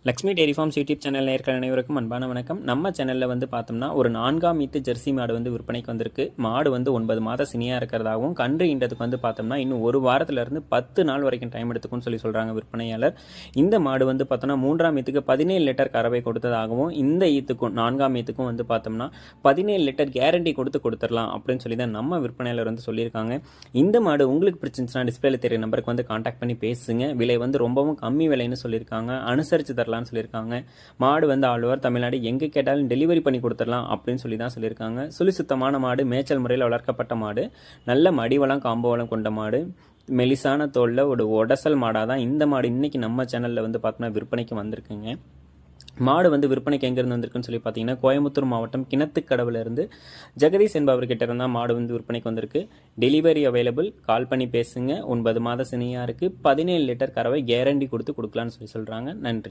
Lakshmi dairy farms YouTube channel நேயர்கள் அனைவருக்கும் அன்பான வணக்கம். நம்ம சேனலில் வந்து பார்த்தோம்னா ஒரு 4ஆம் ஈத்து ஜெர்சி மாடு வந்து விற்பனைக்கு வந்திருக்கு. மாடு வந்து 9 மாத சினியாக இருக்கிறதாகவும் கன்று ஈன்றதுக்கு வந்து பார்த்தோம்னா இன்னும் ஒரு வாரத்திலிருந்து 10 நாள் வரைக்கும் டைம் எடுத்துக்கும்னு சொல்கிறாங்க விற்பனையாளர். இந்த மாடு வந்து பார்த்தோம்னா 3ஆம் ஈத்துக்கு 17 லிட்டர் கறவை கொடுத்ததாகவும் இந்த ஈத்துக்கும் 4ஆம் ஈத்துக்கும் வந்து பார்த்தோம்னா 17 லிட்டர் கேரண்டி கொடுத்துடலாம் அப்படின்னு சொல்லி தான் நம்ம விற்பனையாளர் வந்து சொல்லியிருக்காங்க. இந்த மாடு உங்களுக்கு பிடிச்சிருந்துச்சுன்னா டிஸ்பிளேல தெரிய நம்பருக்கு வந்து கான்டாக்ட் பண்ணி பேசுங்க. விலை வந்து ரொம்பவும் கம்மி விலைன்னு சொல்லியிருக்காங்க. அனுசரித்து தரலாம் சொல்லியிருக்காங்க. மாடு வந்து ஆல் ஓவர் தமிழ்நாடு எங்க கேட்டாலும் டெலிவரி பண்ணி கொடுத்துடலாம் அப்படின்னு சொல்லி தான் சொல்லியிருக்காங்க. சுத்தமான மாடு, மேய்ச்சல் முறையில் வளர்க்கப்பட்ட மாடு, நல்ல மடிவளம் காம்பவளம் கொண்ட மாடு, மெலிசான தோல்ல ஒரு உடசல் மாடாக தான் இந்த மாடு இன்னைக்கு நம்ம சேனலில் வந்து பார்த்தோம்னா விற்பனைக்கு வந்திருக்குங்க. மாடு வந்து விற்பனைக்கு எங்கேருந்து வந்திருக்குன்னு சொல்லி பார்த்தீங்கன்னா கோயம்புத்தூர் மாவட்டம் கிணத்துக்கடவுலேருந்து ஜெகதீஷ் என்பவர்கிட்ட இருந்தால் மாடு வந்து விற்பனைக்கு வந்திருக்கு. டெலிவரி அவைலபிள், கால் பண்ணி பேசுங்க. 9 மாத சினியாக இருக்குது. 17 லிட்டர் கறவை கேரண்டி கொடுக்கலான்னு சொல்லி சொல்கிறாங்க. நன்றி.